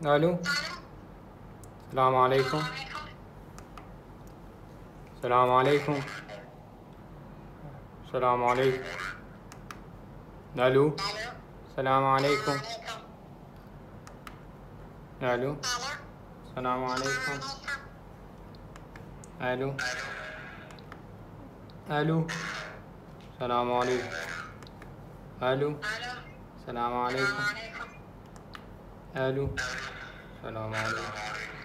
الو. السلام عليكم. السلام عليكم. السلام عليكم. الو. السلام عليكم. الو. السلام عليكم. الو. الو. السلام عليكم. الو. السلام عليكم. الو. السلام عليكم.